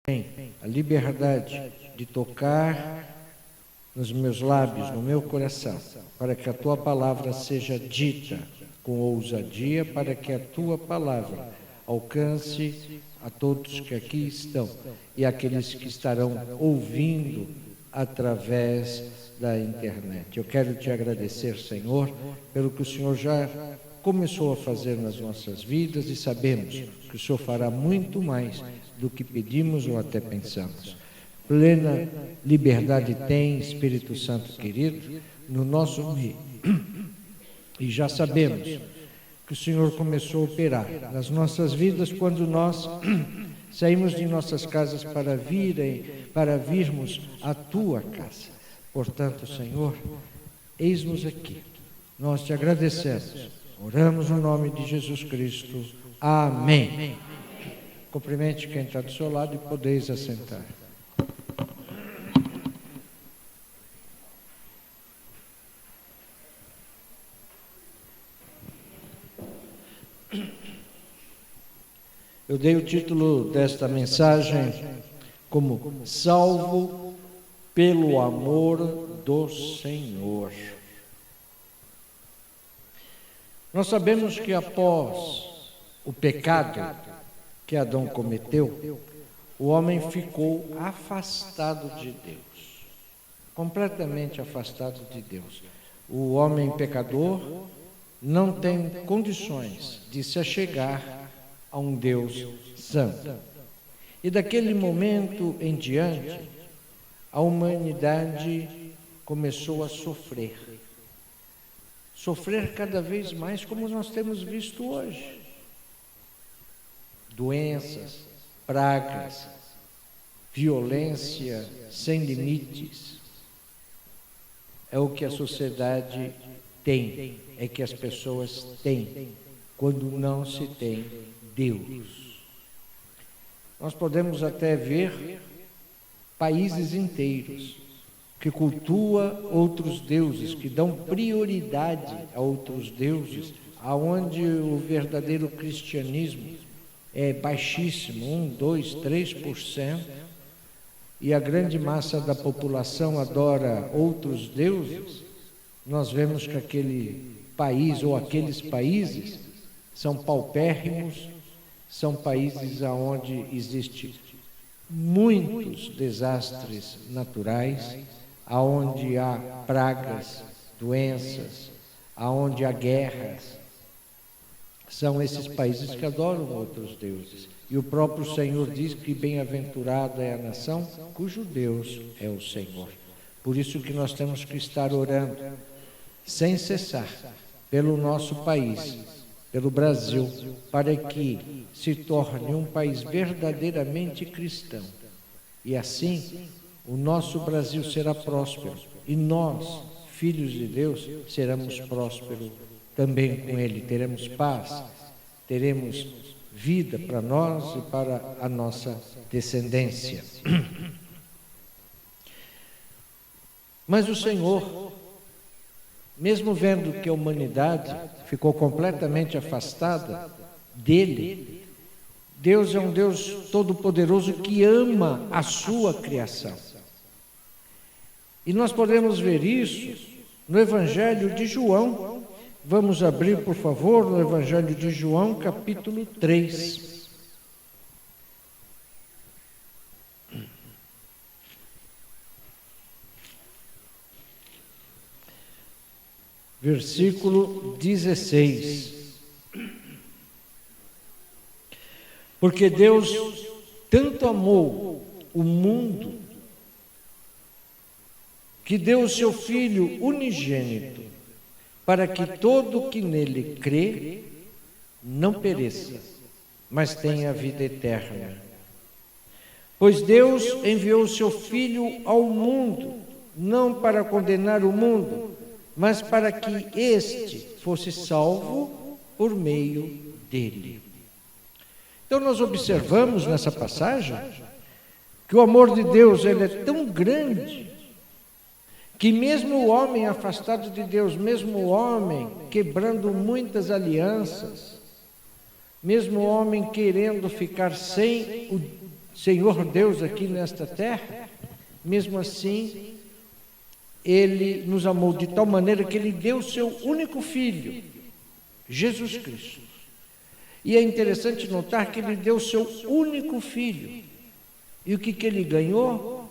a liberdade de tocar nos meus lábios, no meu coração, para que a tua palavra seja dita com ousadia, para que a tua palavra alcance a todos que aqui estão e aqueles que estarão ouvindo através da internet. Eu quero te agradecer, Senhor, pelo que o Senhor já começou a fazer nas nossas vidas e sabemos que o Senhor fará muito mais do que pedimos ou até pensamos. Plena liberdade tem, Espírito Santo querido, no nosso meio. E já sabemos que o Senhor começou a operar nas nossas vidas quando nós saímos de nossas casas para virmos à tua casa. Portanto, Senhor, eis-nos aqui. Nós te agradecemos. Oramos no nome de Jesus Cristo. Amém. Cumprimente quem está do seu lado e podeis assentar. Eu dei o título desta mensagem como Salvo pelo amor do Senhor. Nós sabemos que após o pecado que Adão cometeu, o homem ficou afastado de Deus, completamente afastado de Deus. O homem pecador não tem condições de se achegar a um Deus santo. E daquele momento em diante, a humanidade começou a sofrer. Sofrer cada vez mais, como nós temos visto hoje. Doenças, pragas, violência sem limites. É o que a sociedade tem, é que as pessoas têm, quando não se tem Deus. Nós podemos até ver países inteiros que cultuam outros deuses, que dão prioridade a outros deuses, aonde o verdadeiro cristianismo é baixíssimo, 1, 2, 3%, e a grande massa da população adora outros deuses. Nós vemos que aquele país ou aqueles países são paupérrimos, são países onde existem muitos desastres naturais, aonde há pragas, doenças, aonde há guerras. São esses países que adoram outros deuses. E o próprio Senhor diz que bem-aventurada é a nação cujo Deus é o Senhor. Por isso que nós temos que estar orando sem cessar pelo nosso país, pelo Brasil, para que se torne um país verdadeiramente cristão. E assim, o nosso Brasil será próspero. E nós, filhos de Deus, seremos prósperos também com Ele. Teremos paz, teremos vida para nós e para a nossa descendência. Mas o Senhor, mesmo vendo que a humanidade ficou completamente afastada dele, Deus é um Deus todo-poderoso que ama a sua criação. E nós podemos ver isso no Evangelho de João. Vamos abrir, por favor, no Evangelho de João, capítulo 3. Versículo 16. Porque Deus tanto amou o mundo, que deu o seu Filho unigênito, para que todo que nele crê não pereça, mas tenha vida eterna. Pois Deus enviou o seu Filho ao mundo, não para condenar o mundo, mas para que este fosse salvo por meio dele. Então nós observamos nessa passagem que o amor de Deus ele é tão grande que mesmo o homem afastado de Deus, mesmo o homem quebrando muitas alianças, mesmo o homem querendo ficar sem Senhor Deus aqui nesta terra, mesmo assim, Ele nos amou de tal maneira que Ele deu o seu único Filho, Jesus Cristo. E é interessante notar que Ele deu o seu único Filho. E o que Ele ganhou?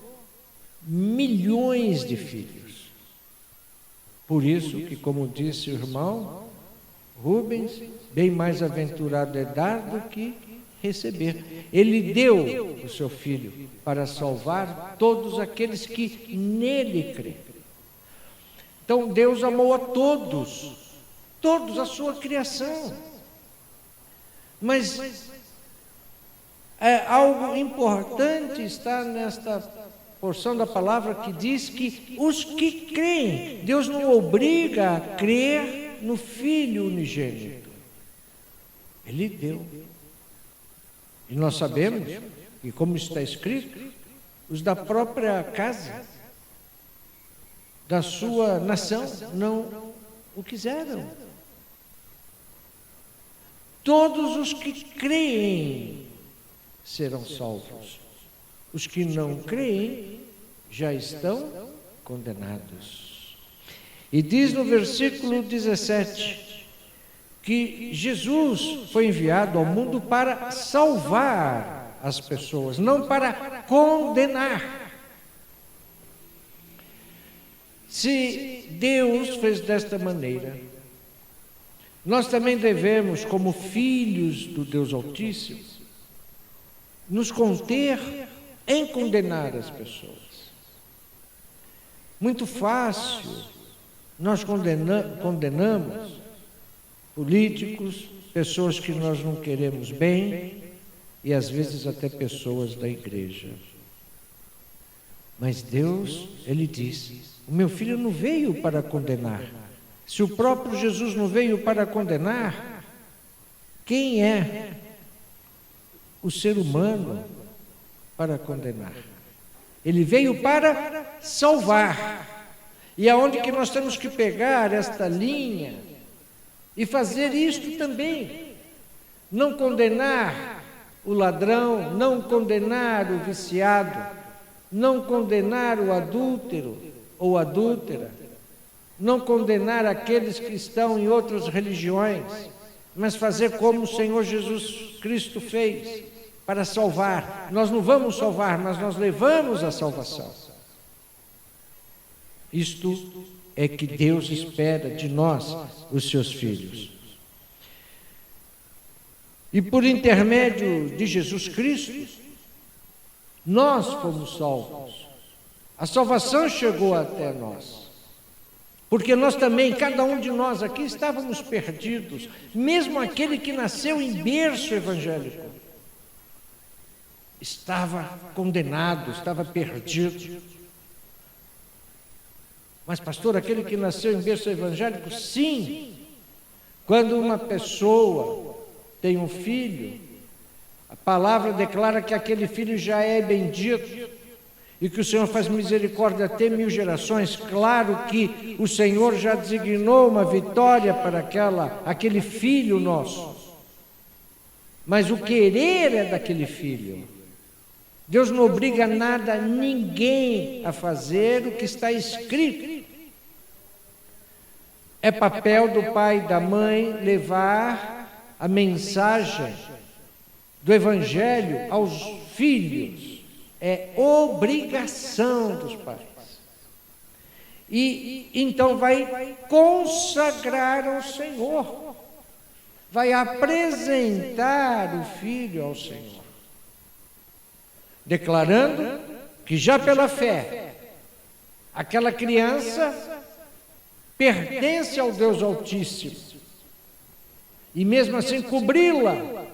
Milhões de filhos. Por isso que, como disse o irmão Rubens, bem mais aventurado é dar do que receber. Ele deu o seu Filho para salvar todos aqueles que nele creem. Então Deus amou a todos, a sua criação. Mas algo importante está nesta porção da palavra que diz que os que creem, Deus não obriga a crer no Filho unigênito. Ele deu. E nós sabemos, e como está escrito, os da própria casa, da sua nação, não o quiseram. Todos os que creem serão salvos. Os que não creem já estão condenados. E diz no versículo 17 que Jesus foi enviado ao mundo para salvar as pessoas, não para condenar. Se Deus fez desta maneira, nós também devemos, como filhos do Deus Altíssimo, nos conter em condenar as pessoas. Muito fácil, nós condenamos políticos, pessoas que nós não queremos bem, e às vezes até pessoas da igreja. Mas Deus, Ele diz, o meu filho não veio para condenar. Se o próprio Jesus não veio para condenar, quem é o ser humano para condenar? Ele veio para salvar. E aonde que nós temos que pegar esta linha e fazer isto também? Não condenar o ladrão, não condenar o viciado, não condenar o adúltero ou adúltera, não condenar aqueles que estão em outras religiões, mas fazer como o Senhor Jesus Cristo fez, para salvar. Nós não vamos salvar, mas nós levamos a salvação. Isto é que Deus espera de nós, os seus filhos. E por intermédio de Jesus Cristo, nós fomos salvos. A salvação chegou até nós. Porque nós também, cada um de nós aqui, estávamos perdidos. Mesmo aquele que nasceu em berço evangélico estava condenado, estava perdido. Mas, pastor, aquele que nasceu em berço evangélico, sim. Quando uma pessoa tem um filho, a palavra declara que aquele filho já é bendito e que o Senhor faz misericórdia até 1000 gerações. Claro que o Senhor já designou uma vitória para aquele filho nosso. Mas o querer é daquele filho. Deus não obriga nada, ninguém a fazer o que está escrito. É papel do pai e da mãe levar a mensagem do Evangelho aos filhos. É obrigação dos pais. E então vai consagrar ao Senhor. Vai apresentar o filho ao Senhor. Declarando que já pela fé, aquela criança pertence ao Deus Altíssimo. E mesmo assim cobri-la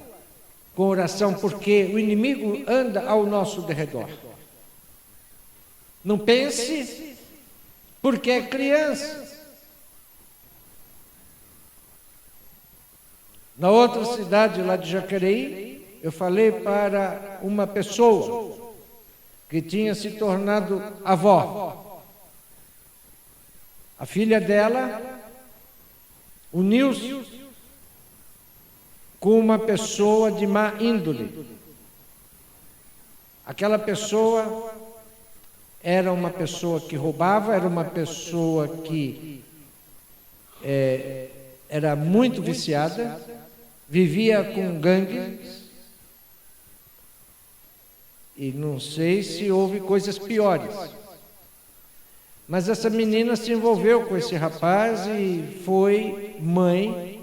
com oração, porque o inimigo anda ao nosso derredor. Não pense, porque é criança. Na outra cidade lá de Jacareí, eu falei para uma pessoa que tinha se tornado avó. A filha dela uniu-se com uma pessoa de má índole. Aquela pessoa era uma pessoa que roubava, era uma pessoa que era muito viciada, vivia com gangues, e não sei se houve coisas piores. Mas essa menina se envolveu com esse rapaz e foi mãe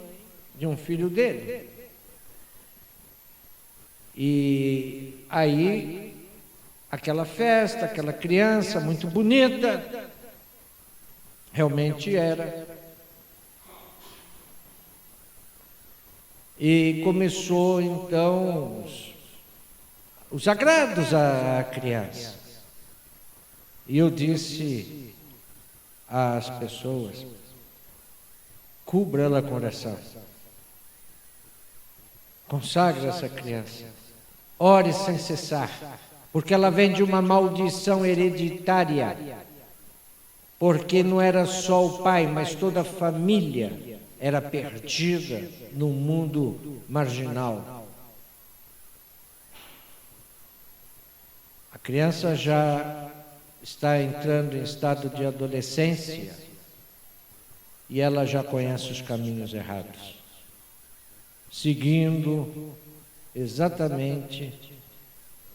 de um filho dele. E aí, aquela festa, aquela criança muito bonita, realmente era. E começou então os agrados à criança. E eu disse às pessoas: cubra ela com oração, consagre essa criança, ore sem cessar, porque ela vem de uma maldição hereditária, porque não era só o pai, mas toda a família era perdida num mundo marginal. A criança já está entrando em estado de adolescência e ela já conhece os caminhos errados, seguindo exatamente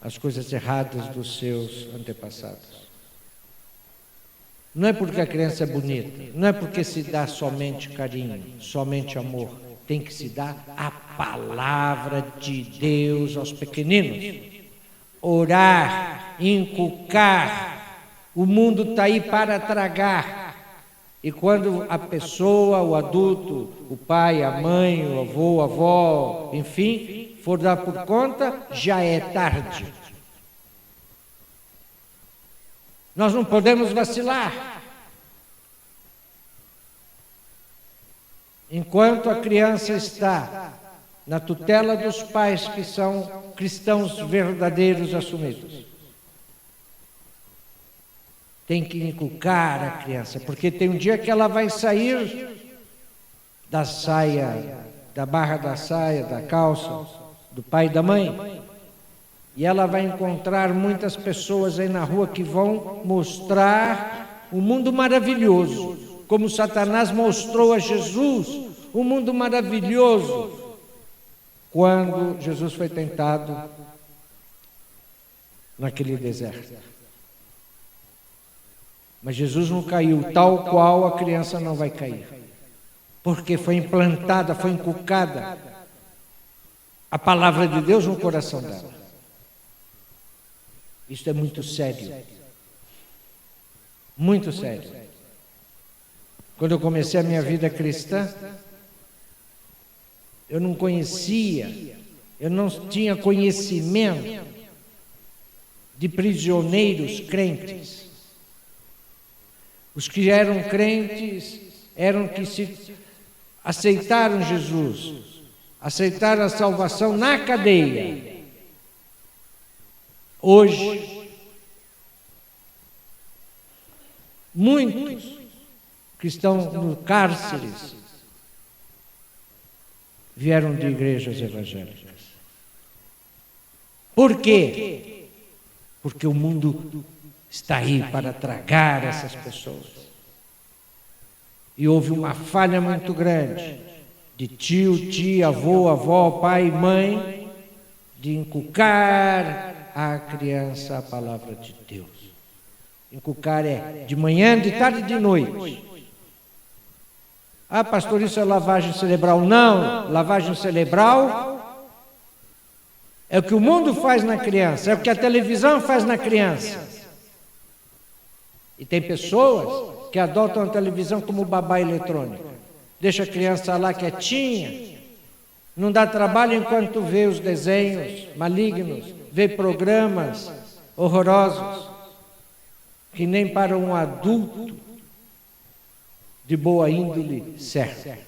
as coisas erradas dos seus antepassados. Não é porque a criança é bonita, não é porque se dá somente carinho, somente amor. Tem que se dar a palavra de Deus aos pequeninos. Orar, inculcar. O mundo está aí para tragar. E quando a pessoa, o adulto, o pai, a mãe, o avô, a avó, enfim, for dar por conta, já é tarde. Nós não podemos vacilar. Enquanto a criança está na tutela dos pais que são cristãos verdadeiros assumidos, tem que inculcar a criança, porque tem um dia que ela vai sair da saia, da barra da saia, da calça, do pai e da mãe, e ela vai encontrar muitas pessoas aí na rua que vão mostrar um mundo maravilhoso, como Satanás mostrou a Jesus, um mundo maravilhoso, quando Jesus foi tentado naquele deserto. Mas Jesus não caiu, tal qual a criança não vai cair, porque foi implantada, foi inculcada a palavra de Deus no coração dela. Isso é muito sério, muito sério. Quando eu comecei a minha vida cristã, eu não conhecia, eu não tinha conhecimento de prisioneiros crentes. Os que eram crentes eram que se aceitaram Jesus, aceitaram a salvação na cadeia. Hoje, muitos que estão no cárceres vieram de igrejas evangélicas. Por quê? Porque o mundo está aí para tragar essas pessoas. E houve uma falha muito grande de tio, tia, avô, avó, pai, mãe, de inculcar à criança a palavra de Deus. Inculcar é de manhã, de tarde e de noite. Ah, pastor, isso é lavagem cerebral. Não, lavagem cerebral é o que o mundo faz na criança, é o que a televisão faz na criança. E tem pessoas que adotam a televisão como babá eletrônica. Deixa a criança lá quietinha, não dá trabalho enquanto vê os desenhos malignos, vê programas horrorosos, que nem para um adulto de boa índole serve.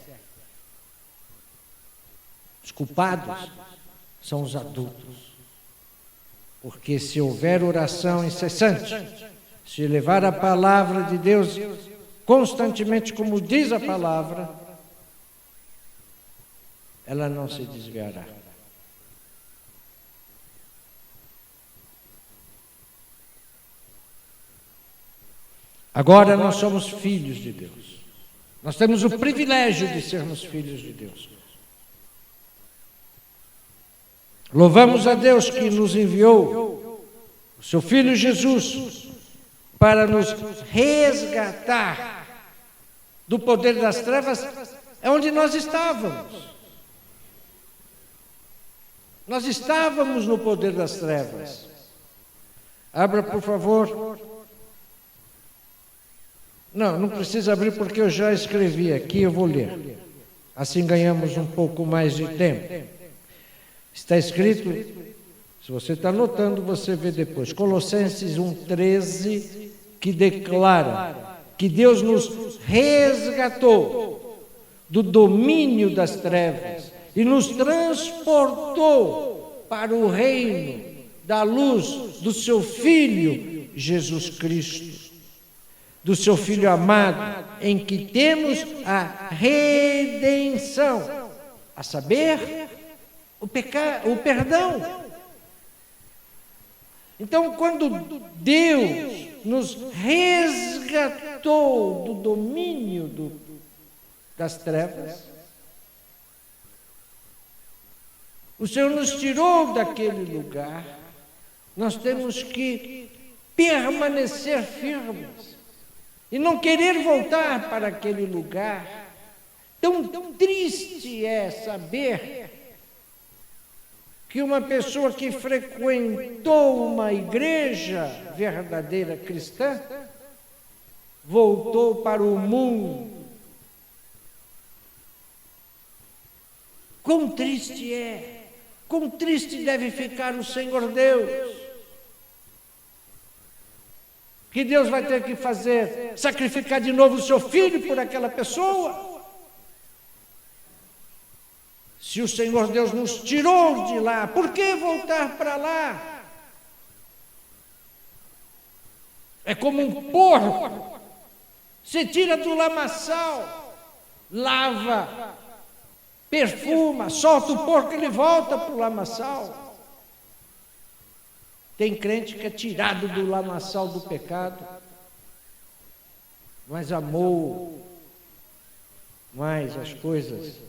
Os culpados são os adultos. Porque se houver oração incessante, se levar a palavra de Deus constantemente, como diz a palavra, ela não se desviará. Agora nós somos filhos de Deus. Nós temos o privilégio de sermos filhos de Deus. Louvamos a Deus que nos enviou o seu Filho Jesus para nos resgatar do poder das trevas, é onde nós estávamos. Nós estávamos no poder das trevas. Abra, por favor. Não precisa abrir porque eu já escrevi aqui, eu vou ler. Assim ganhamos um pouco mais de tempo. Está escrito, se você está anotando, você vê depois. Colossenses 1,13, que declara que Deus nos resgatou do domínio das trevas e nos transportou para o reino da luz do seu Filho Jesus Cristo, do seu Filho amado, em que temos a redenção, a saber, o perdão. Então, quando Deus nos resgatou do domínio das trevas, o Senhor nos tirou daquele lugar, nós temos que permanecer firmes e não querer voltar para aquele lugar. Tão triste é saber que uma pessoa que frequentou uma igreja verdadeira cristã voltou para o mundo. Quão triste é, quão triste deve ficar o Senhor Deus, que Deus vai ter que sacrificar de novo o seu filho por aquela pessoa. Se o Senhor Deus nos tirou de lá, por que voltar para lá? É como um porco. Você tira do lamaçal, lava, perfuma, solta o porco, ele volta para o lamaçal. Tem crente que é tirado do lamaçal do pecado, mas amou mais as coisas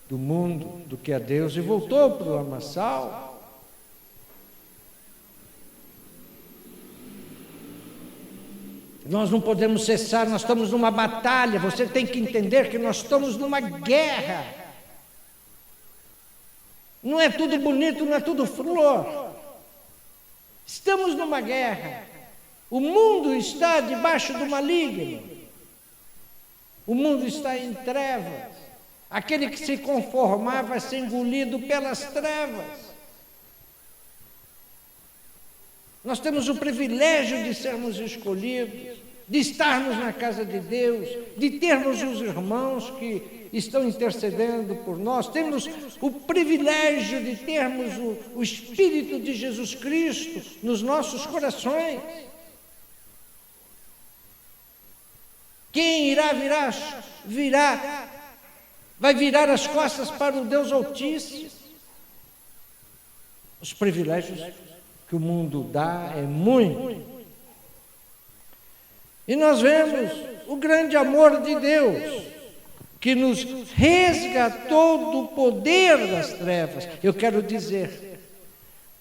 do mundo do que a Deus e voltou para o lamaçal. Nós não podemos cessar, nós estamos numa batalha. Você tem que entender que nós estamos numa guerra. Não é tudo bonito, não é tudo flor. Estamos numa guerra. O mundo está debaixo do maligno. O mundo está em trevas. Aquele que se conformar vai ser engolido pelas trevas. Nós temos o privilégio de sermos escolhidos, de estarmos na casa de Deus, de termos os irmãos que estão intercedendo por nós. Temos o privilégio de termos o Espírito de Jesus Cristo nos nossos corações. Quem vai virar as costas para o Deus Altíssimo. Os privilégios que o mundo dá é muito. E nós vemos o grande amor de Deus, que nos resgatou do poder das trevas. Eu quero dizer,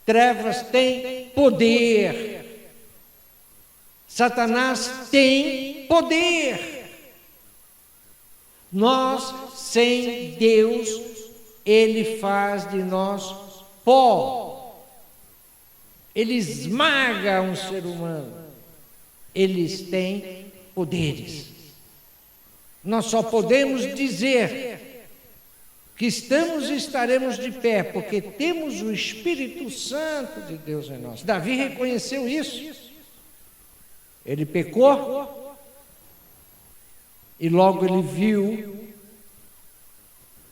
trevas têm poder. Satanás tem poder. Nós, sem Deus, Ele faz de nós pó. Ele esmaga um ser humano. Eles têm poderes. Nós só podemos dizer que estamos e estaremos de pé, porque temos o Espírito Santo de Deus em nós. Davi reconheceu isso. Ele pecou. E logo ele viu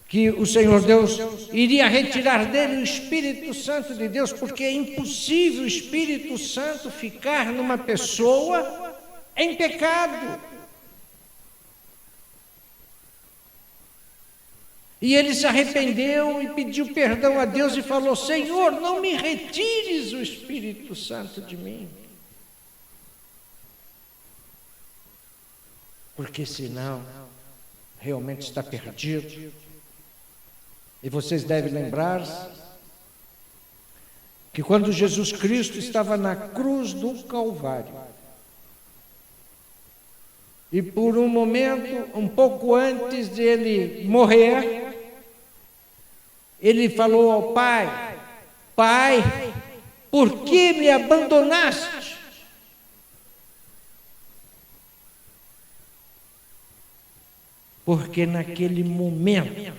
que o Senhor Deus iria retirar dele o Espírito Santo de Deus, porque é impossível o Espírito Santo ficar numa pessoa em pecado. E ele se arrependeu e pediu perdão a Deus e falou: Senhor, não me retires o Espírito Santo de mim. porque senão realmente está perdido. E vocês devem lembrar-se que quando Jesus Cristo estava na cruz do Calvário, e por um momento, um pouco antes de ele morrer, ele falou ao Pai: Pai, por que me abandonaste? Porque naquele momento,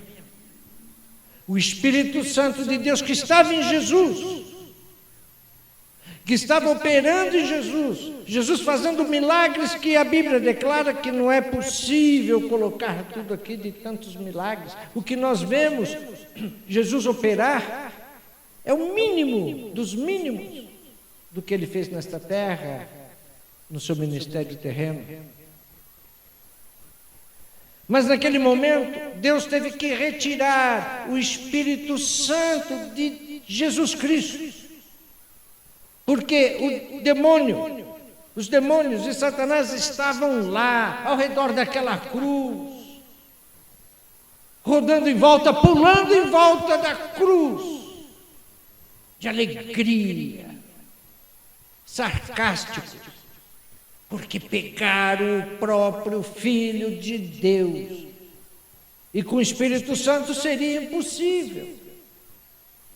o Espírito Santo de Deus que estava em Jesus, que estava operando em Jesus, Jesus fazendo milagres que a Bíblia declara que não é possível colocar tudo aqui de tantos milagres. O que nós vemos Jesus operar é o mínimo dos mínimos do que ele fez nesta terra, no seu ministério terreno. Mas naquele momento, Deus teve que retirar o Espírito Santo de Jesus Cristo. Porque os demônios e Satanás estavam lá, ao redor daquela cruz, rodando em volta, pulando em volta da cruz, de alegria, sarcásticos, porque pegaram o próprio Filho de Deus. E com o Espírito Santo seria impossível,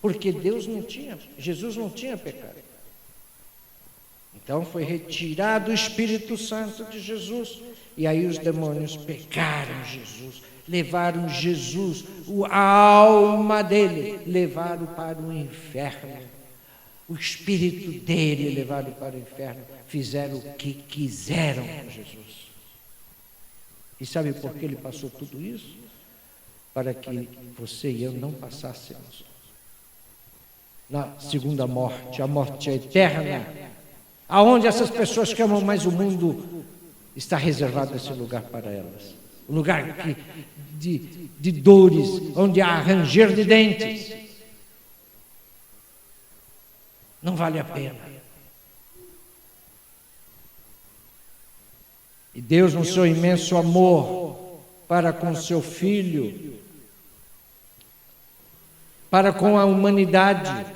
porque Jesus não tinha pecado. Então foi retirado o Espírito Santo de Jesus, e aí os demônios pegaram Jesus, levaram Jesus, a alma dele, levaram para o inferno. O espírito dele levaram para o inferno, fizeram o que quiseram com Jesus. E sabe por que ele passou tudo isso? Para que você e eu não passássemos na segunda morte, a morte eterna, aonde essas pessoas que amam mais o mundo, está reservado esse lugar para elas. Um lugar de dores, onde há ranger de dentes. Não vale a pena. E Deus, no seu imenso amor para com seu Filho, para com a humanidade,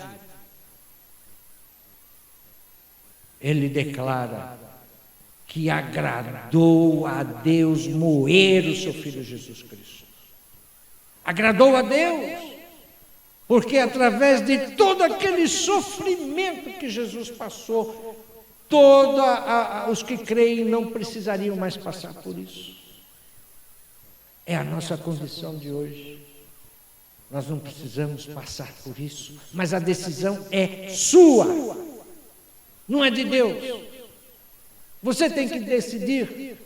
ele declara que agradou a Deus moer o seu Filho Jesus Cristo. Agradou a Deus, porque através de todo aquele sofrimento que Jesus passou, os que creem não precisariam mais passar por isso. É a nossa condição de hoje. Nós não precisamos passar por isso, mas a decisão é sua, não é de Deus. Você tem que decidir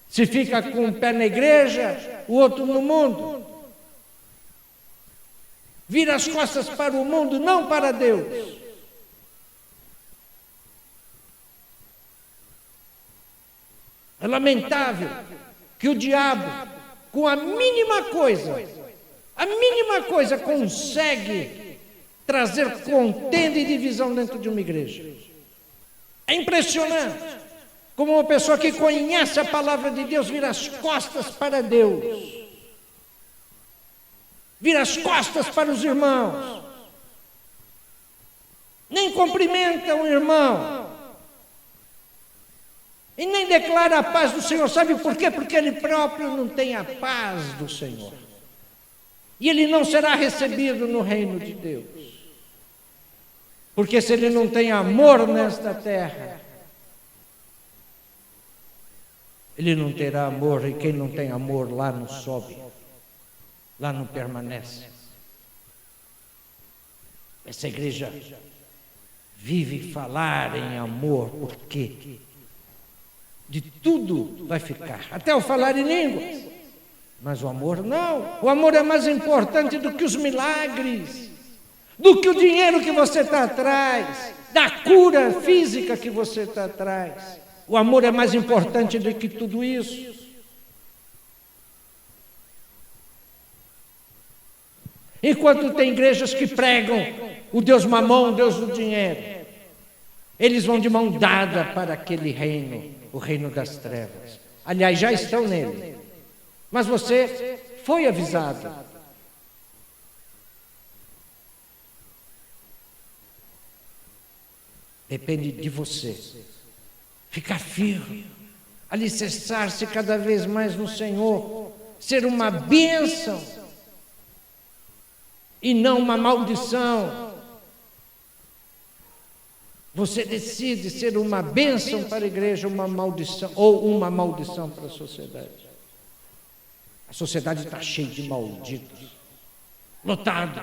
se fica com um pé na igreja, o outro no mundo. Vira as costas para o mundo, não para Deus. É lamentável que o diabo, com a mínima coisa, consegue trazer contenda e divisão dentro de uma igreja. É impressionante como uma pessoa que conhece a palavra de Deus vira as costas para Deus, vira as costas para os irmãos, nem cumprimenta um irmão e nem declara a paz do Senhor. Sabe por quê? Porque ele próprio não tem a paz do Senhor, e ele não será recebido no reino de Deus, porque se ele não tem amor nesta terra, ele não terá amor, e quem não tem amor lá não sobe, lá não permanece. Essa igreja vive falar em amor, porque de tudo vai ficar, até o falar em línguas, mas o amor não. O amor é mais importante do que os milagres, do que o dinheiro que você está atrás, da cura física que você está atrás. O amor é mais importante do que tudo isso. Enquanto tem igrejas que pregam o Deus mamão, o Deus do dinheiro, eles vão de mão dada para aquele reino o reino das trevas. Aliás, já estão nele. Mas você foi avisado. Depende de você. Ficar firme, alicerçar-se cada vez mais no Senhor, ser uma bênção e não uma maldição. Você decide ser uma bênção para a igreja, uma maldição, ou uma maldição para a sociedade. A sociedade está cheia de malditos, lotado,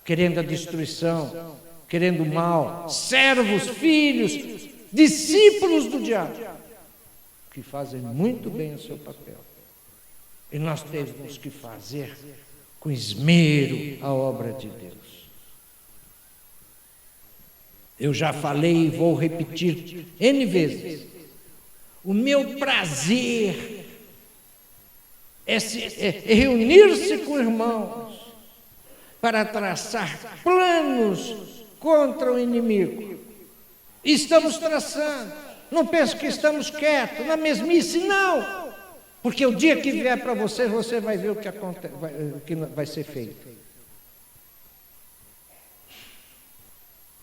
querendo a destruição, querendo o mal, servos, filhos, discípulos do diabo, que fazem muito bem o seu papel. E nós temos que fazer com esmero a obra de Deus. Eu já falei e vou repetir N vezes. O meu prazer é reunir-se com irmãos para traçar planos contra o inimigo. Estamos traçando. Não pense que estamos quietos, na mesmice, não. Porque o dia que vier para você, você vai ver o que acontece, o que vai ser feito.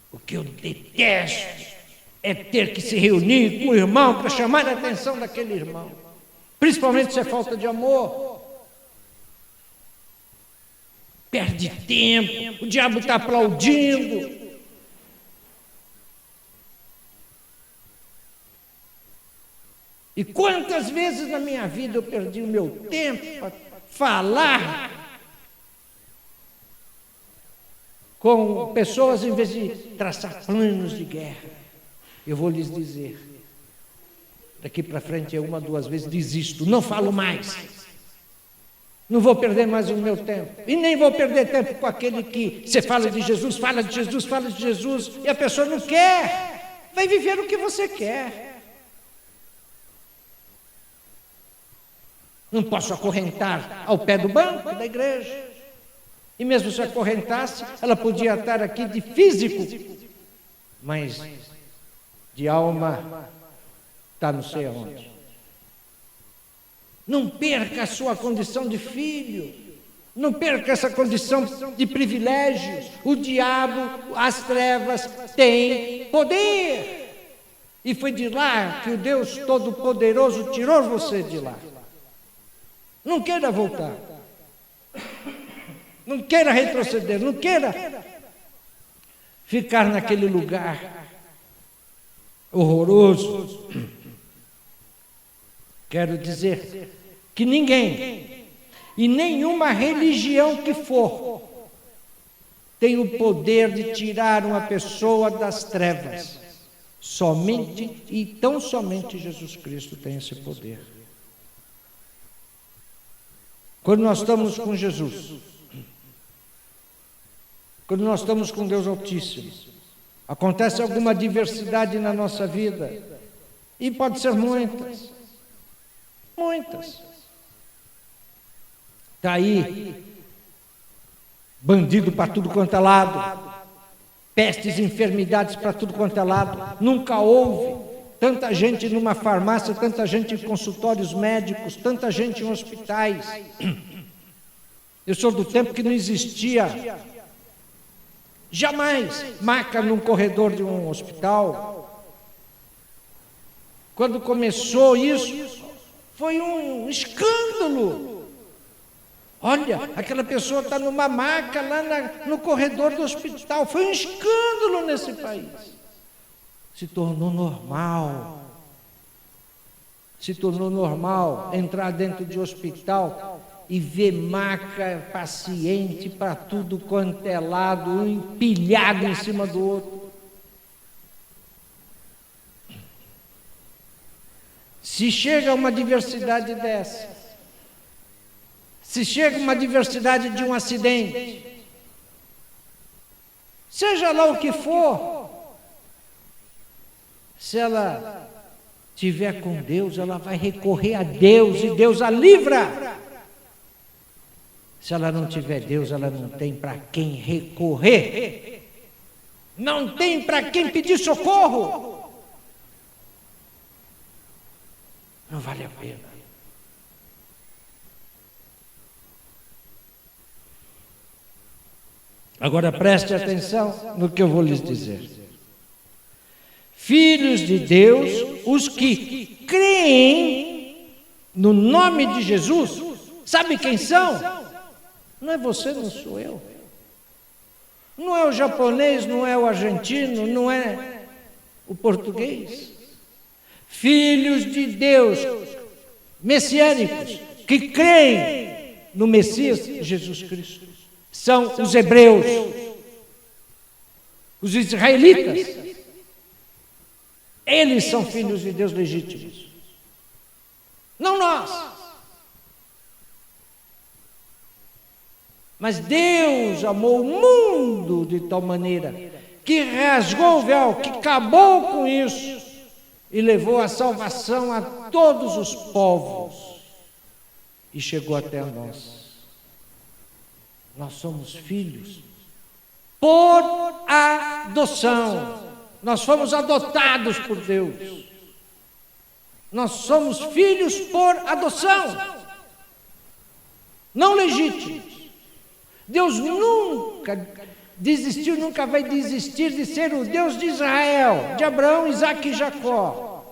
O que eu detesto é ter que se reunir com o irmão para chamar a atenção daquele irmão. Principalmente se é falta de amor. Perde tempo, o diabo está aplaudindo. E quantas vezes na minha vida eu perdi o meu tempo para falar com pessoas em vez de traçar planos de guerra. Eu vou lhes dizer, daqui para frente é uma, duas vezes, desisto, não falo mais. Não vou perder mais o meu tempo. E nem vou perder tempo com aquele que você fala de Jesus, fala de Jesus, fala de Jesus, e a pessoa não quer. Vai viver o que você quer. Não posso acorrentar ao pé do banco da igreja. E mesmo se acorrentasse, ela podia estar aqui de físico, mas de alma está não sei aonde. Não perca a sua condição de filho, não perca essa condição de privilégios. O diabo, as trevas, têm poder. E foi de lá que o Deus Todo-Poderoso tirou você de lá. Não queira voltar. Não queira retroceder, não queira ficar naquele lugar horroroso. Quero dizer que ninguém e nenhuma religião que for tem o poder de tirar uma pessoa das trevas. Somente e tão somente Jesus Cristo tem esse poder. Quando nós estamos com Jesus, quando nós estamos com Deus Altíssimo, acontece alguma adversidade na nossa vida, e pode ser muitas. Está aí, bandido para tudo quanto é lado, pestes e enfermidades para tudo quanto é lado. Nunca houve tanta gente numa farmácia, tanta gente em consultórios médicos, tanta gente em hospitais. Eu sou do tempo que não existia jamais maca num corredor de um hospital. Quando começou isso, foi um escândalo. Olha, aquela pessoa está numa maca lá no corredor do hospital. Foi um escândalo nesse país. Se tornou normal. Se tornou normal entrar dentro de hospital e ver maca, paciente para tudo quanto é lado, um empilhado em cima do outro. Se chega uma diversidade dessa, se chega uma diversidade de um acidente, seja lá o que for, se ela tiver com Deus, ela vai recorrer a Deus e Deus a livra. Se ela não tiver Deus, ela não tem para quem recorrer, não tem para quem pedir socorro. Não vale a pena. Agora preste atenção no que eu vou lhes dizer. Filhos de Deus, os que creem no nome de Jesus, sabe quem são? Não é você, não sou eu. Não é o japonês, não é o argentino, não é o português. Filhos de Deus, messiânicos, que creem no Messias Jesus Cristo, são os hebreus, os israelitas. Eles são filhos de Deus legítimos, não nós. Mas Deus amou o mundo de tal maneira que rasgou o véu, que acabou com isso e levou a salvação a todos os povos e chegou até nós. Nós somos filhos por adoção. Nós fomos adotados por Deus. Nós somos filhos por adoção, não legítimos. Deus nunca desistiu, nunca vai desistir de ser o Deus de Israel, de Abraão, Isaque e Jacó.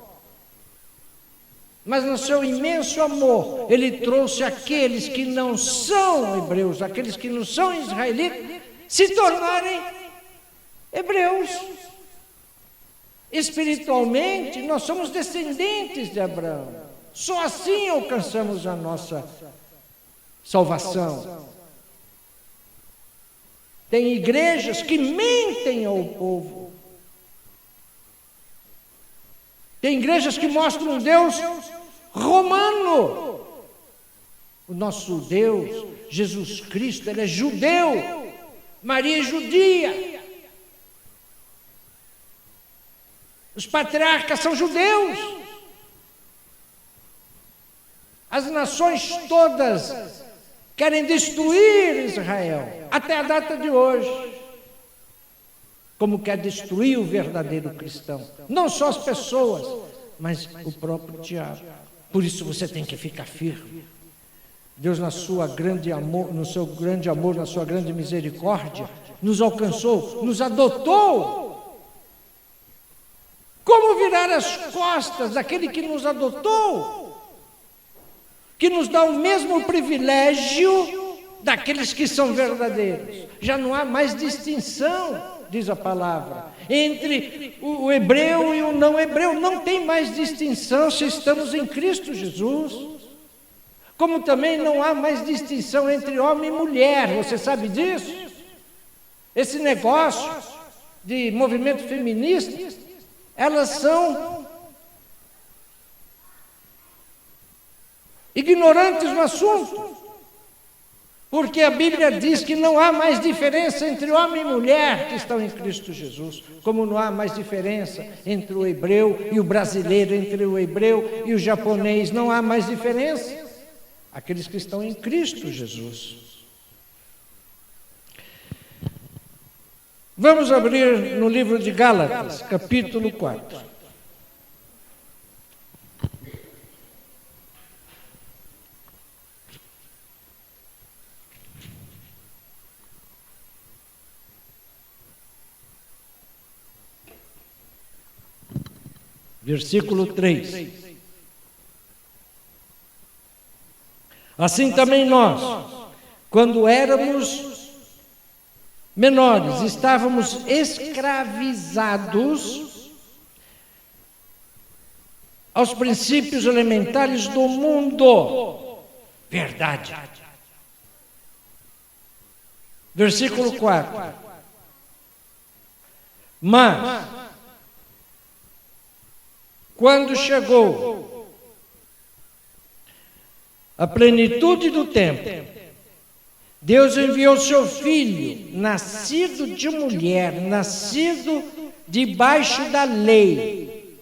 Mas no seu imenso amor, Ele trouxe aqueles que não são hebreus, aqueles que não são israelitas, se tornarem hebreus. Espiritualmente, nós somos descendentes de Abraão. Só assim alcançamos a nossa salvação. Tem igrejas que mentem ao povo. Tem igrejas que mostram um Deus romano. O nosso Deus, Jesus Cristo, Ele é judeu. Maria é judia. Os patriarcas são judeus. As nações todas querem destruir Israel, até a data de hoje. Como quer destruir o verdadeiro cristão. Não só as pessoas, mas o próprio diabo. Por isso você tem que ficar firme. Deus, no seu grande amor, na sua grande misericórdia, nos alcançou, nos adotou. Como virar as costas daquele que nos adotou? Que nos dá o mesmo privilégio daqueles que são verdadeiros. Já não há mais distinção, diz a palavra, entre o hebreu e o não hebreu. Não tem mais distinção se estamos em Cristo Jesus. Como também não há mais distinção entre homem e mulher. Você sabe disso? Esse negócio de movimento feminista, elas são ignorantes no assunto, porque a Bíblia diz que não há mais diferença entre homem e mulher que estão em Cristo Jesus, como não há mais diferença entre o hebreu e o brasileiro, entre o hebreu e o japonês, não há mais diferença. Aqueles que estão em Cristo Jesus. Vamos abrir no livro de Gálatas, capítulo 4. Versículo 3. Assim também nós, quando éramos menores, estávamos escravizados aos princípios elementares do mundo. Verdade. Versículo 4. Mas, quando chegou a plenitude do tempo, Deus enviou seu Filho, nascido de mulher, nascido debaixo da lei,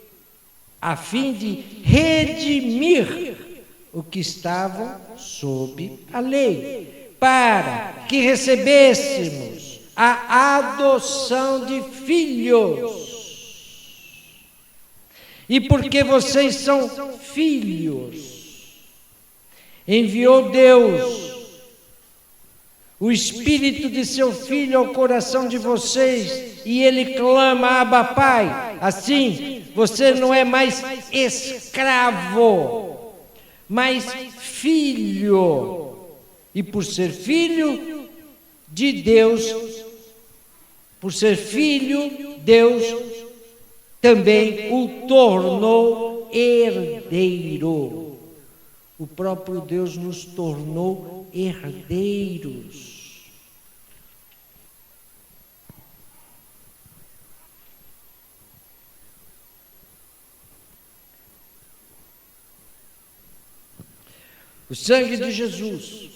a fim de redimir o que estavam sob a lei, para que recebêssemos a adoção de filhos. E porque vocês são filhos, enviou Deus o Espírito de seu Filho ao coração de vocês, e ele clama: Abba, Pai. Assim, você não é mais escravo, mas filho. E por ser filho de Deus, por ser filho, Deus também o tornou herdeiro. O próprio Deus nos tornou herdeiros. O sangue de Jesus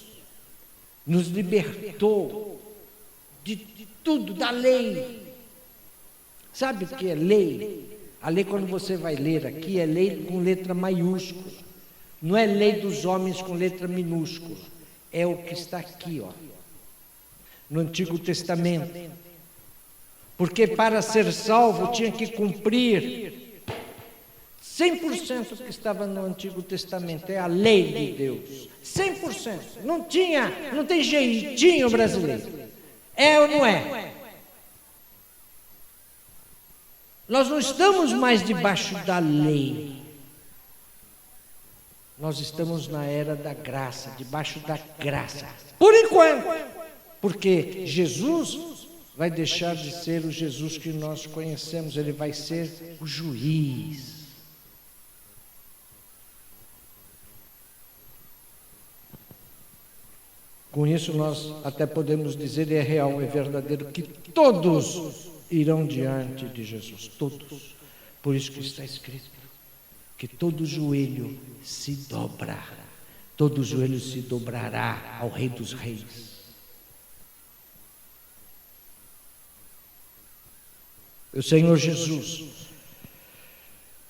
nos libertou de tudo, da lei. Sabe o que é lei? A lei, quando você vai ler aqui, é lei com letra maiúscula. Não é lei dos homens com letra minúscula. É o que está aqui, ó, no Antigo Testamento. Porque para ser salvo tinha que cumprir 100% que estava no Antigo Testamento. É a lei de Deus. 100%. Não tem jeitinho brasileiro. É ou não é? Nós não estamos mais debaixo da lei. Nós estamos na era da graça, debaixo da graça. Por enquanto. Porque Jesus vai deixar de ser o Jesus que nós conhecemos. Ele vai ser o juiz. Com isso nós até podemos dizer, e é real, é verdadeiro, que todos irão diante de Jesus, todos. Por isso que está escrito, que todo joelho se dobra, todo joelho se dobrará ao Rei dos Reis. O Senhor Jesus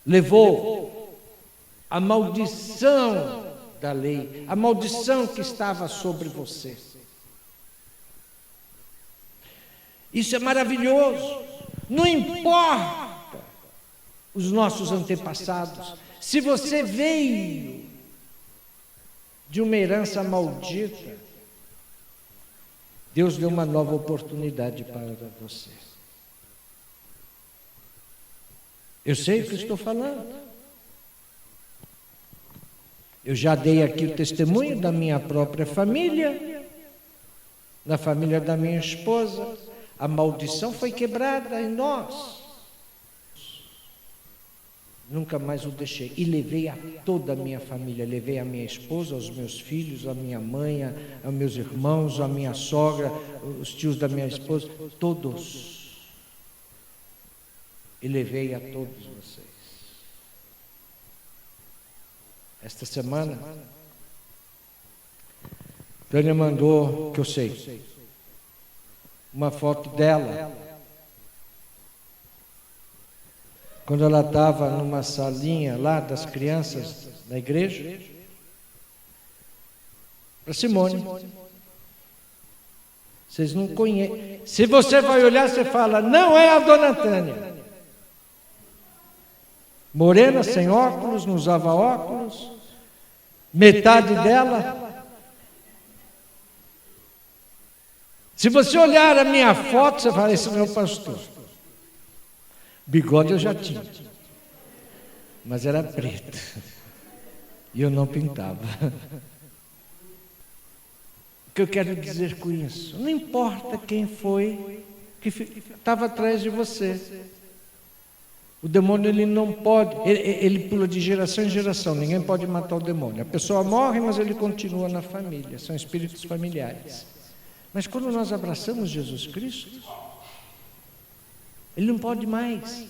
levou a maldição da lei, a maldição que estava sobre você. Isso é maravilhoso. Não importa os nossos antepassados. Se você veio de uma herança maldita, Deus deu uma nova oportunidade para você. Eu sei o que estou falando. Eu já dei aqui o testemunho da minha própria família, da família da minha esposa. A maldição foi quebrada em nós. Nunca mais o deixei. E levei a toda a minha família. Levei a minha esposa, aos meus filhos, a minha mãe, aos meus irmãos, a minha sogra, os tios da minha esposa, todos. E levei a todos vocês. Esta semana, Tânia mandou, que eu sei, uma foto dela, quando ela estava numa salinha lá das crianças da igreja, para Simone. Vocês não conhecem. Se você vai olhar, você fala, não é a dona Tânia. Morena, sem óculos, não usava óculos, metade dela. Se você olhar a minha foto, você fala, esse não é o pastor. Bigode eu já tinha, mas era preto, e eu não pintava. O que eu quero dizer com isso? Não importa quem foi que estava atrás de você. O demônio, ele não pode, ele pula de geração em geração, ninguém pode matar o demônio. A pessoa morre, mas ele continua na família, são espíritos familiares. Mas quando nós abraçamos Jesus Cristo, ele não pode mais,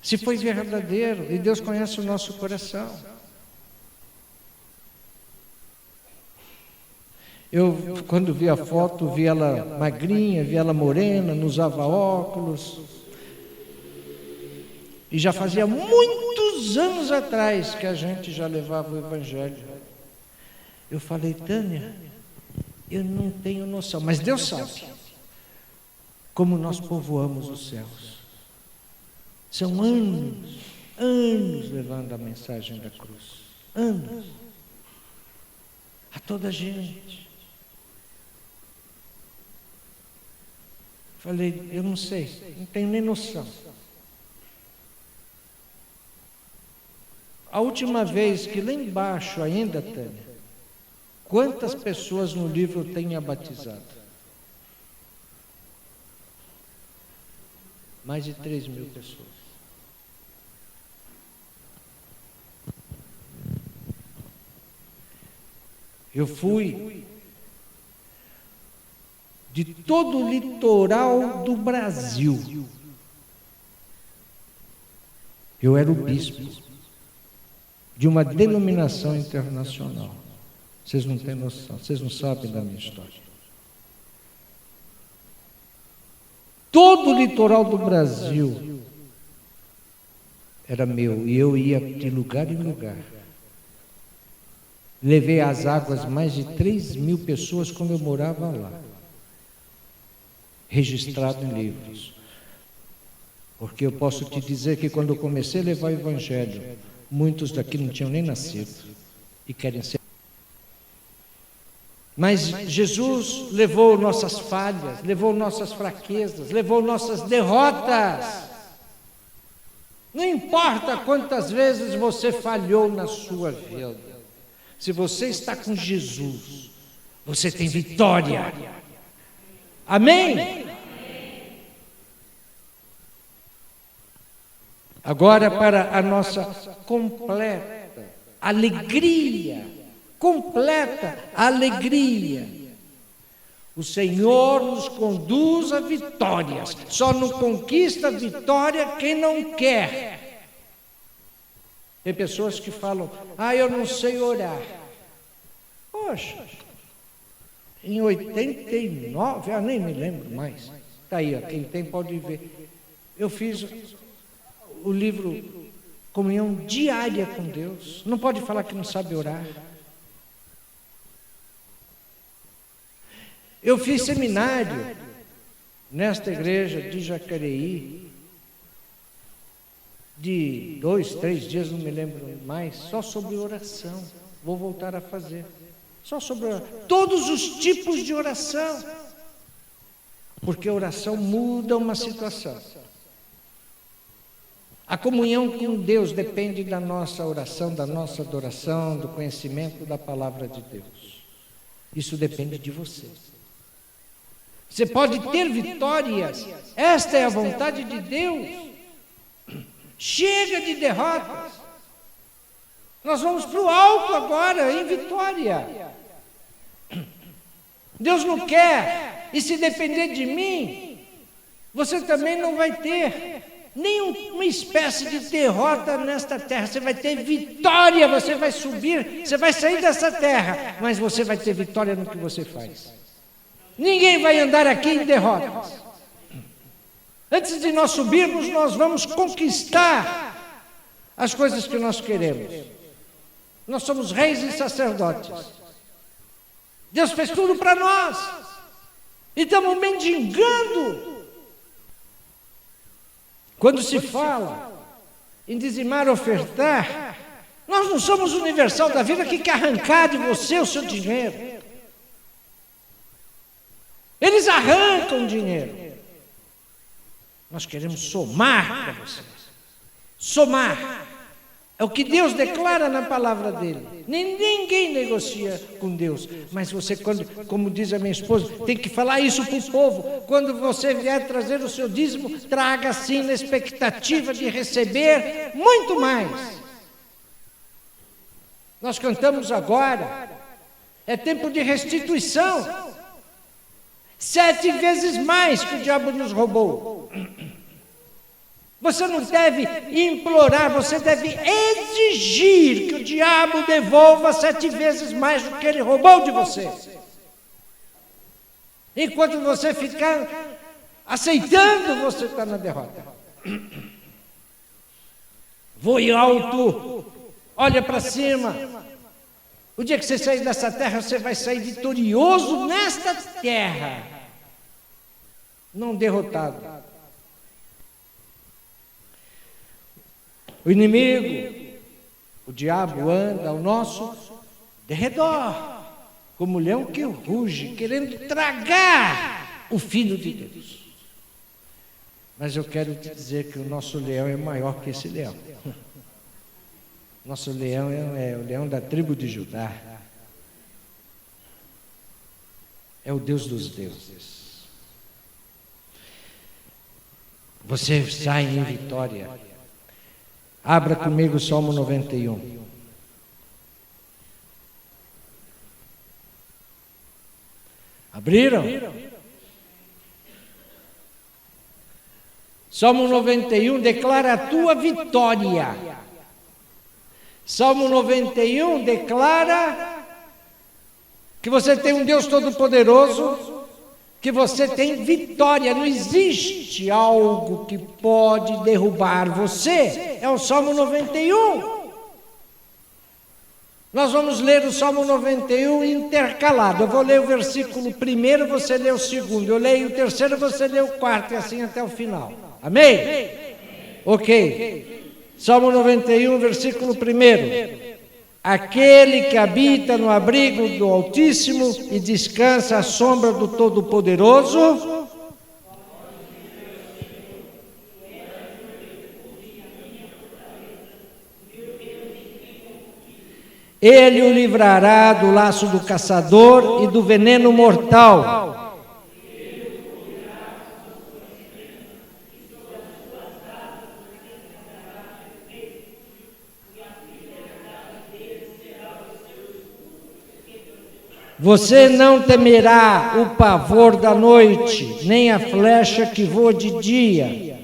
se foi verdadeiro, e Deus conhece o nosso coração. Eu, quando vi a foto, vi ela magrinha, vi ela morena, não usava óculos. E já fazia muitos anos atrás que a gente já levava o Evangelho. Eu falei, Tânia, eu não tenho noção, mas Deus sabe como nós povoamos os céus. São anos, anos levando a mensagem da cruz. Anos. A toda a gente. Falei, eu não sei, não tenho nem noção. A última vez que lá embaixo ainda, Tânia, quantas pessoas no livro eu tenha batizado? Mais de 3.000 pessoas. Eu fui de todo o litoral do Brasil. Eu era o bispo de uma denominação internacional. Vocês não têm noção, vocês não sabem da minha história. Todo o litoral do Brasil era meu, e eu ia de lugar em lugar. Levei às águas mais de 3.000 pessoas quando eu morava lá, registrado em livros. Porque eu posso te dizer que quando eu comecei a levar o Evangelho, muitos daqui não tinham nem nascido e querem ser. Mas Jesus levou nossas falhas, levou nossas fraquezas, levou nossas derrotas. Não importa quantas vezes você falhou na sua vida. Se você está com Jesus, você tem vitória. Amém? Agora, para a nossa completa alegria, o Senhor nos conduz a vitórias. Só não conquista a vitória quem não quer. Tem pessoas que falam, eu não sei orar. Poxa, em 89, eu nem me lembro mais. Está aí, quem tem pode ver. Eu fiz o livro Comunhão Diária com Deus. Não pode falar que não sabe orar. Eu fiz seminário nesta igreja de Jacareí, de 2, 3 dias, não me lembro mais, só sobre oração. Vou voltar a fazer. Só sobre oração. Todos os tipos de oração. Porque a oração muda uma situação. A comunhão com Deus depende da nossa oração, da nossa adoração, do conhecimento da palavra de Deus. Isso depende de você. Você pode ter vitórias. Esta é a vontade de Deus. Chega de derrotas. Nós vamos para o alto agora, em vitória. Deus não quer, e se depender de mim, você também não vai ter nenhuma espécie de derrota nesta terra. Você vai ter vitória, você vai subir, você vai sair dessa terra, mas você vai ter vitória no que você faz. Ninguém vai andar aqui em derrotas. Antes de nós subirmos, nós vamos conquistar as coisas que nós queremos. Nós somos reis e sacerdotes. Deus fez tudo para nós. E estamos mendigando. Quando se fala em dizimar, ofertar, nós não somos universal da vida que quer arrancar de você o seu dinheiro. Eles arrancam dinheiro. Nós queremos somar para vocês. Somar. É o que Deus declara na palavra dele. Ninguém negocia com Deus. Mas você, como diz a minha esposa, tem que falar isso para o povo. Quando você vier trazer o seu dízimo, traga sim na expectativa de receber muito mais. Nós cantamos agora. É tempo de restituição. 7 vezes mais que o diabo nos roubou. Você não deve implorar, você deve exigir que o diabo devolva 7 vezes mais do que ele roubou de você. Enquanto você ficar aceitando, você está na derrota. Voe alto, olha para cima. O dia que você sair dessa terra, você vai sair vitorioso nesta terra, não derrotado. O inimigo, o diabo anda ao nosso derredor, como um leão que ruge, querendo tragar o Filho de Deus. Mas eu quero te dizer que o nosso leão é maior que esse leão. Nosso leão é o leão da tribo de Judá. É o Deus dos deuses. Você sai em vitória. Abra comigo o Salmo 91. Abriram? Salmo 91 declara a tua vitória. Salmo 91 declara que você tem um Deus Todo-Poderoso, que você tem vitória. Não existe algo que pode derrubar você. É o Salmo 91. Nós vamos ler o Salmo 91 intercalado. Eu vou ler o versículo primeiro, você lê o segundo. Eu leio o terceiro, você lê o quarto, e assim até o final. Amém? Ok. Salmo 91, versículo primeiro. Aquele que habita no abrigo do Altíssimo e descansa à sombra do Todo-Poderoso, Ele o livrará do laço do caçador e do veneno mortal. Você não temerá o pavor da noite, nem a flecha que voa de dia.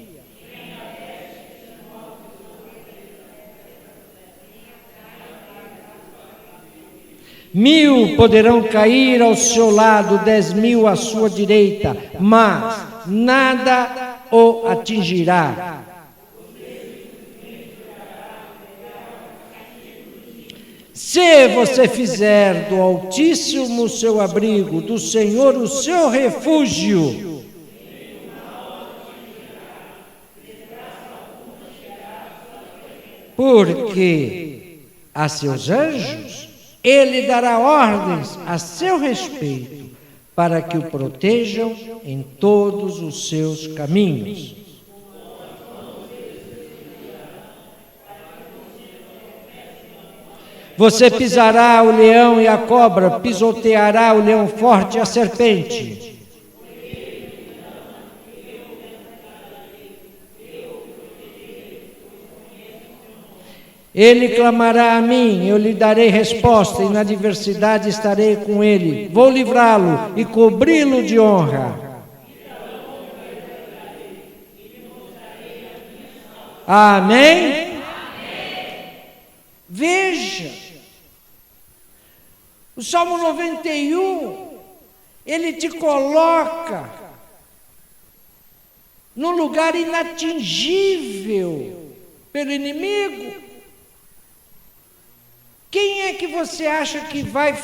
Mil poderão cair ao seu lado, 10.000 à sua direita, mas nada o atingirá. Se você fizer do Altíssimo o seu abrigo, do Senhor o seu refúgio, porque a seus anjos Ele dará ordens a seu respeito, para que o protejam em todos os seus caminhos. Você pisará o leão e a cobra, pisoteará o leão forte e a serpente. Ele clamará a mim, eu lhe darei resposta, e na adversidade estarei com ele. Vou livrá-lo e cobri-lo de honra. Amém? Veja. O Salmo 91, ele te coloca num lugar inatingível pelo inimigo. Quem é que você acha que vai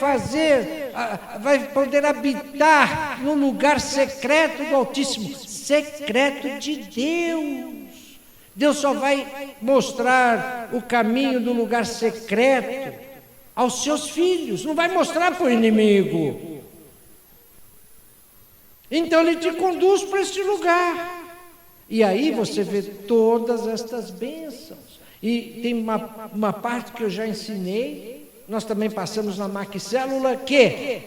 poder habitar no lugar secreto do Altíssimo? Secreto de Deus. Deus só vai mostrar o caminho do lugar secreto aos seus filhos, não vai mostrar para o inimigo. Então ele te conduz para esse lugar. E aí você vê todas estas bênçãos. E tem uma parte que eu já ensinei, nós também passamos na maxicélula, que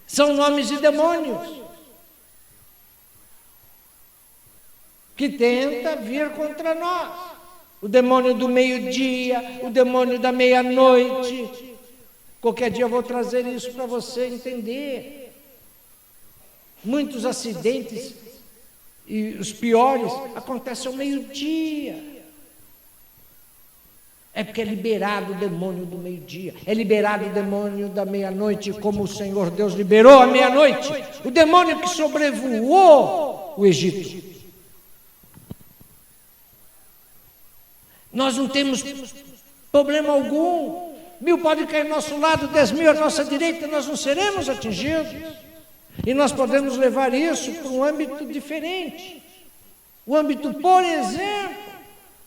são nomes de demônios que tenta vir contra nós. O demônio do meio-dia, o demônio da meia-noite. Qualquer dia eu vou trazer isso para você entender. Muitos acidentes, e os piores, acontecem ao meio-dia. É porque é liberado o demônio do meio-dia, é liberado o demônio da meia-noite, como o Senhor Deus liberou a meia-noite, o demônio que sobrevoou o Egito. Nós não temos problema algum. 1.000 podem cair ao nosso lado, 10.000 à nossa direita, nós não seremos atingidos. E nós podemos levar isso para um âmbito diferente. O âmbito, por exemplo,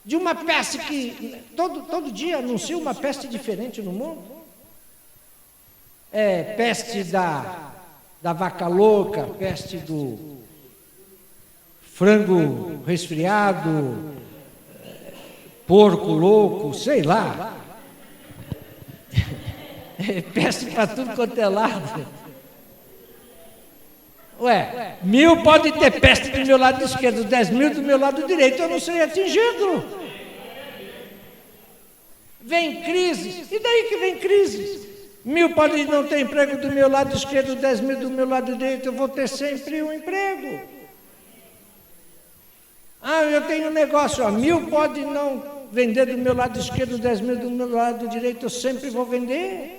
de uma peste que todo dia anuncia uma peste diferente no mundo. É peste da vaca louca, peste do frango resfriado, porco louco, sei lá. É peste para tudo quanto é lado. Ué, 1000 pode ter peste do meu lado esquerdo, 10.000 do meu lado direito, eu não serei atingido. Vem crise, e daí que vem crise? 1000 pode não ter emprego do meu lado esquerdo, 10.000 do meu lado direito, eu vou ter sempre um emprego. Ah, eu tenho um negócio, 1000 pode não vender do meu lado esquerdo, 10.000 do meu lado direito, eu sempre vou vender.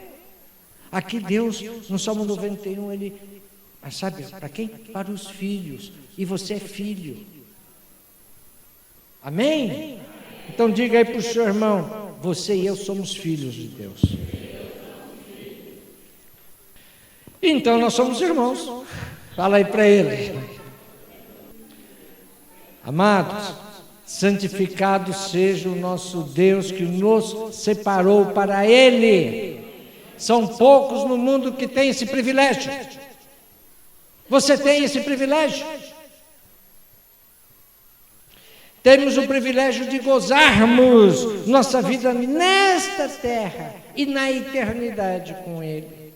Aqui Deus, no Salmo 91, Ele... Mas sabe, para quem? Para os filhos. E você é filho. Amém? Então diga aí para o seu irmão, você e eu somos filhos de Deus. Então nós somos irmãos. Fala aí para ele. Amados, santificado seja o nosso Deus que nos separou para Ele. São poucos no mundo que têm esse privilégio. Você tem esse privilégio. Temos o privilégio de gozarmos nossa vida nesta terra e na eternidade com Ele.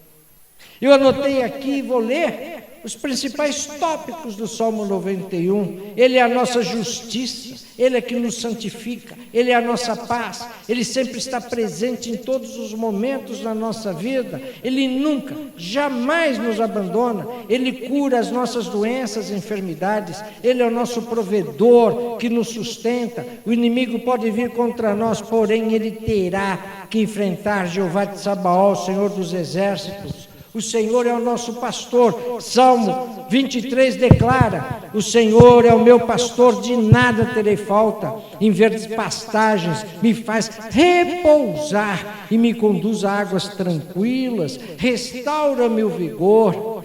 Eu anotei aqui e vou ler os principais tópicos do Salmo 91. Ele é a nossa justiça, Ele é que nos santifica, Ele é a nossa paz, Ele sempre está presente em todos os momentos da nossa vida, Ele nunca, jamais nos abandona, Ele cura as nossas doenças e enfermidades, Ele é o nosso provedor que nos sustenta. O inimigo pode vir contra nós, porém Ele terá que enfrentar Jeová de Sabaoth, Senhor dos exércitos. O Senhor é o nosso pastor. Salmo 23 declara: o Senhor é o meu pastor, de nada terei falta. Em verdes pastagens me faz repousar e me conduz a águas tranquilas. Restaura-me o vigor.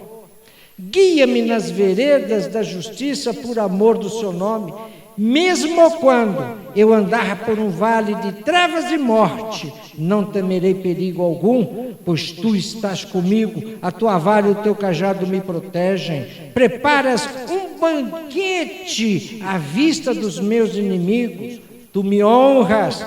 Guia-me nas veredas da justiça por amor do seu nome. Mesmo quando eu andar por um vale de trevas e morte, não temerei perigo algum, pois tu estás comigo, a tua vara e o teu cajado me protegem. Preparas um banquete à vista dos meus inimigos, tu me honras,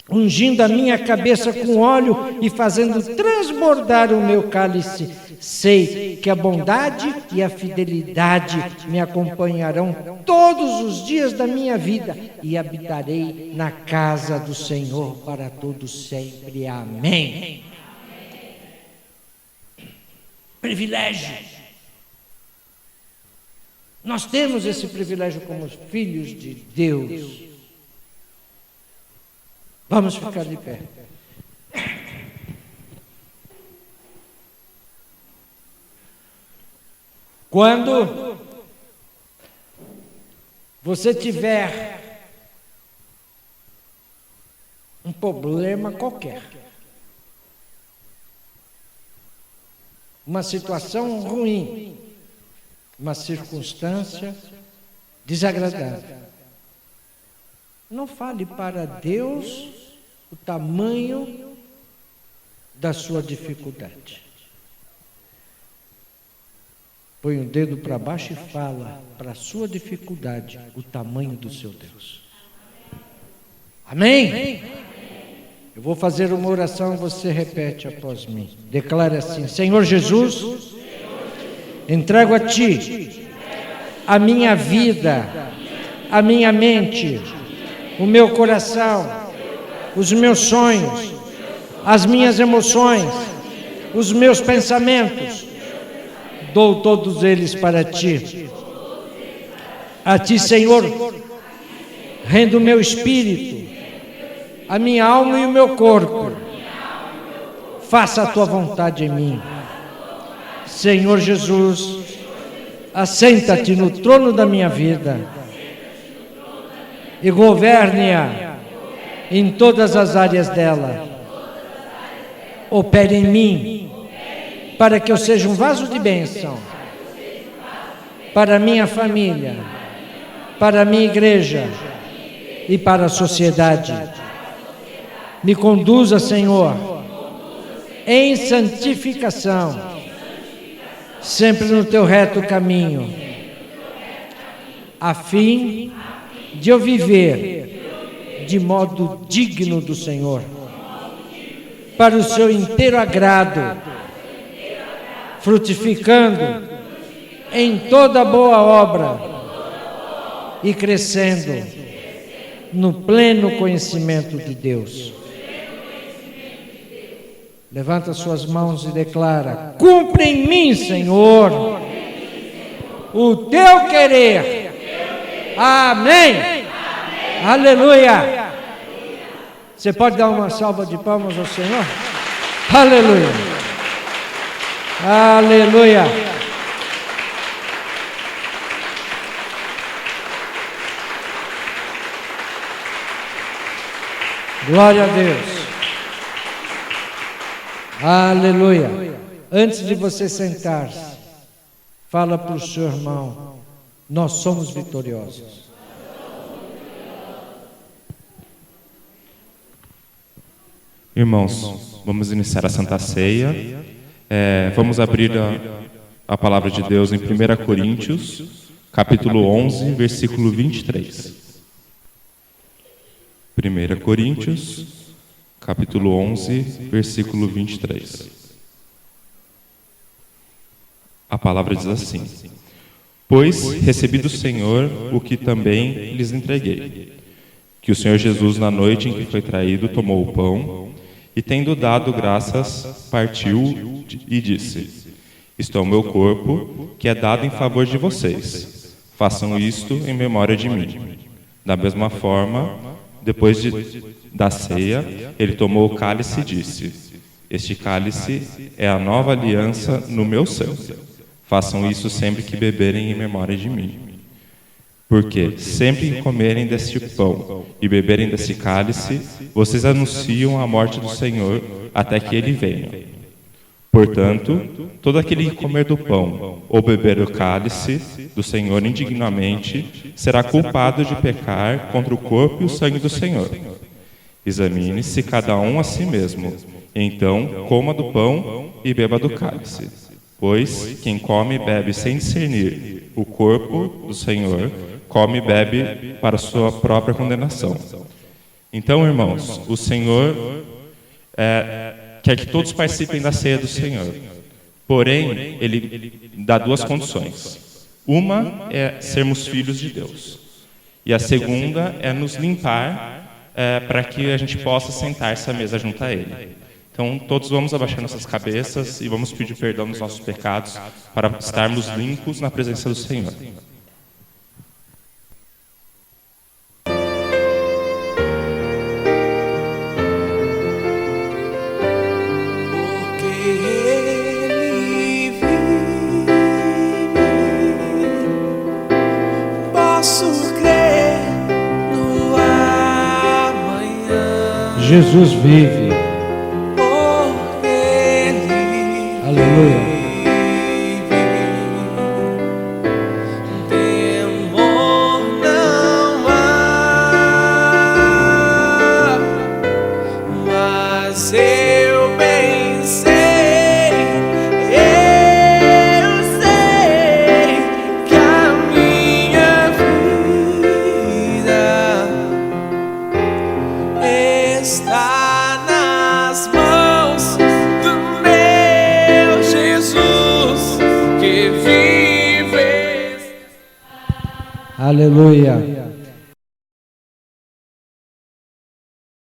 ungindo a minha cabeça com óleo e fazendo transbordar o meu cálice. Sei que a bondade e a fidelidade me acompanharão todos os dias da minha vida e habitarei na casa do Senhor para todo sempre. Amém. Privilégio. Nós temos esse privilégio como filhos de Deus. Vamos ficar de pé. Quando você tiver um problema qualquer, uma situação ruim, uma circunstância desagradável, não fale para Deus o tamanho da sua dificuldade. Põe o dedo para baixo e fala para a sua dificuldade o tamanho do seu Deus. Amém? Eu vou fazer uma oração, você repete após mim. Declare assim: Senhor Jesus, entrego a Ti a minha vida, a minha mente, o meu coração, os meus sonhos, as minhas emoções, os meus pensamentos. Dou todos eles para Ti. A Ti, Senhor, rendo o meu espírito, a minha alma e o meu corpo. Faça a Tua vontade em mim. Senhor Jesus, assenta-te no trono da minha vida e governe-a em todas as áreas dela. Opere em mim, para que eu seja um vaso de bênção para a minha família, para a minha igreja, e para a sociedade. Me conduza, Senhor, em santificação, sempre no teu reto caminho, a fim de eu viver de modo digno do Senhor, para o seu inteiro agrado, frutificando em toda boa obra e crescendo no pleno conhecimento de Deus. Levanta suas mãos e declara: cumpre em mim, Senhor, o teu querer. Amém. Aleluia. Você pode dar uma salva de palmas ao Senhor? Aleluia. Aleluia. Glória a Deus. Aleluia. Antes de você sentar-se, fala para o seu irmão: nós somos vitoriosos. Irmãos, vamos iniciar a Santa Ceia. Vamos abrir a palavra de Deus em 1 Coríntios, capítulo 11, versículo 23. 1 Coríntios, capítulo 11, versículo 23. A palavra diz assim: pois recebi do Senhor o que também lhes entreguei, que o Senhor Jesus, na noite em que foi traído, tomou o pão e, tendo dado graças, partiu e disse: isto é o meu corpo, que é dado em favor de vocês. Façam isto em memória de mim. Da mesma forma, depois da ceia, ele tomou o cálice e disse: este cálice é a nova aliança no meu sangue. Façam isso sempre que beberem em memória de mim. Porque sempre que comerem deste pão e beberem deste cálice, vocês anunciam a morte do Senhor até que ele venha. Portanto, todo aquele que comer do pão ou beber do cálice do Senhor indignamente será culpado de pecar contra o corpo e o sangue do Senhor. Examine-se cada um a si mesmo, então coma do pão e beba do cálice. Pois quem come e bebe sem discernir o corpo do Senhor, come e bebe para sua própria condenação. Então, irmãos, o Senhor quer que todos participem da ceia do Senhor. Porém, Ele dá duas condições. Uma é sermos filhos de Deus. E a segunda é nos limpar para que a gente possa sentar-se à mesa junto a Ele. Então, todos vamos abaixar nossas cabeças e vamos pedir perdão dos nossos pecados para estarmos limpos na presença do Senhor. Jesus vive. Aleluia. Temor não há, mas eu bem sei, que a minha vida está nas mãos do meu Jesus, que vive. Aleluia.